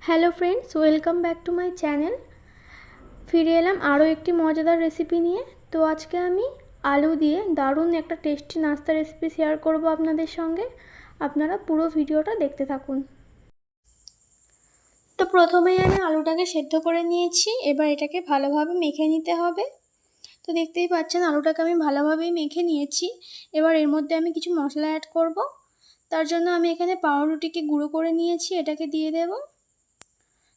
Hello friends, welcome back to my channel. ফিরে এলাম আরও একটি মজাদার রেসিপি নিয়ে। তো আজকে আমি আলু দিয়ে দারুণ একটা টেস্টি নাস্তা রেসিপি শেয়ার করব আপনাদের সঙ্গে। আপনারা পুরো ভিডিওটা দেখতে থাকুন। তো প্রথমেই আমি আলুটাকে সেদ্ধ করে নিয়েছি, এবার এটাকে ভালোভাবে মেখে নিতে হবে। তো দেখতেই পাচ্ছেন আলুটাকে আমি ভালোভাবেই মেখে নিয়েছি। এবার এর মধ্যে আমি কিছু মশলা অ্যাড করব। তার জন্য আমি এখানে পাউরুটিকে গুঁড়ো করে নিয়েছি, এটাকে দিয়ে দেব।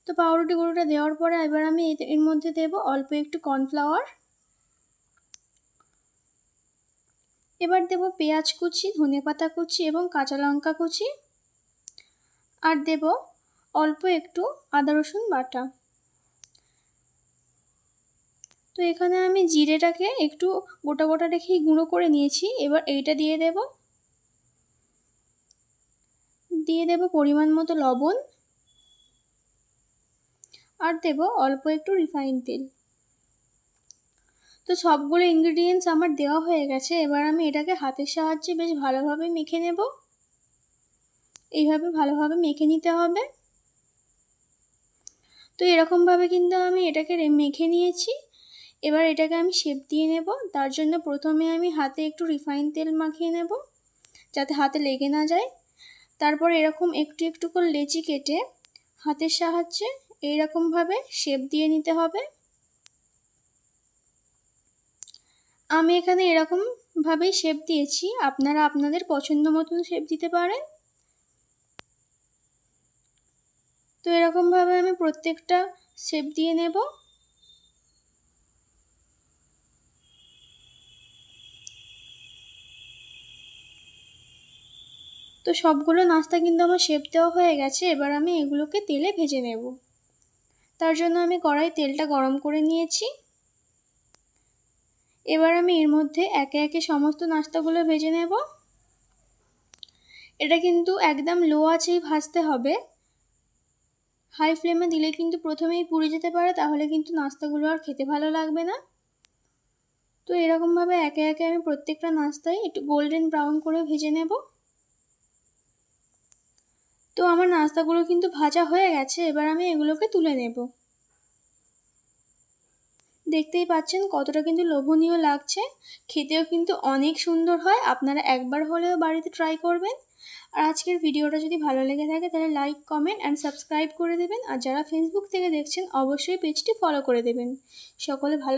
তো পাউরুটি গুঁড়োটা দেওয়ার পরে এবার আমি এর মধ্যে দেব অল্প একটু কর্নফ্লাওয়ার। এবার দেব পেঁয়াজ কুচি, ধনেপাতা কুচি এবং কাঁচা লঙ্কা কুচি, আর দেব অল্প একটু আদা রসুন বাটা। তো এখানে আমি জিরেটাকে একটু গোটা গোটা রেখেই গুঁড়ো করে নিয়েছি। এবার এইটা দিয়ে দেব পরিমাণ মতো লবণ, আর দেব অল্প একটু রিফাইন তেল। তো সবগুলো ইনগ্রিডিয়েন্টস আমার দেওয়া হয়ে গেছে। এবার আমি এটাকে হাতের সাহায্যে বেশ ভালোভাবে মেখে নেব। এইভাবে ভালোভাবে মেখে নিতে হবে। তো এরকমভাবে কিন্তু আমি এটাকে মেখে নিয়েছি। এবার এটাকে আমি শেপ দিয়ে নেব। তার জন্য প্রথমে আমি হাতে একটু রিফাইন তেল মাখিয়ে নেব, যাতে হাতে লেগে না যায়। তারপর এরকম একটু একটু করে লেচি কেটে হাতের সাহায্যে এইরকমভাবে শেপ দিয়ে নিতে হবে। আমি এখানে এরকমভাবেই শেপ দিয়েছি, আপনারা আপনাদের পছন্দ মতন শেপ দিতে পারেন। তো এরকমভাবে আমি প্রত্যেকটা শেপ দিয়ে নেব। তো সবগুলো নাস্তা কিন্তু আমার শেপ দেওয়া হয়ে গেছে। এবার আমি এগুলোকে তেলে ভেজে নেব। তার জন্য আমি কড়াই তেলটা গরম করে নিয়েছি। এবার আমি এর মধ্যে একে একে সমস্ত নাস্তাগুলো ভেজে নেব। এটা কিন্তু একদম লো আঁচেই ভাজতে হবে। হাই ফ্লেমে দিলে কিন্তু প্রথমেই পুড়ে যেতে পারে, তাহলে কিন্তু নাস্তাগুলো আর খেতে ভালো লাগবে না। তো এরকমভাবে একে একে আমি প্রত্যেকটা নাস্তায় একটু গোল্ডেন ব্রাউন করে ভেজে নেব। তো আমার নাস্তাগুলো কিন্তু ভাজা হয়ে গেছে। এবার আমি এগুলোকে তুলে নেব। দেখতেই পাচ্ছেন কতটা কিন্তু লোভনীয় লাগছে, খেতেও কিন্তু অনেক সুন্দর হয়। আপনারা একবার হলেও বাড়িতে ট্রাই করবেন। আর আজকের ভিডিওটা যদি ভালো লেগে থাকে তাহলে লাইক, কমেন্ট অ্যান্ড সাবস্ক্রাইব করে দেবেন। আর যারা ফেসবুক থেকে দেখছেন অবশ্যই পেজটি ফলো করে দেবেন। সকলে ভালো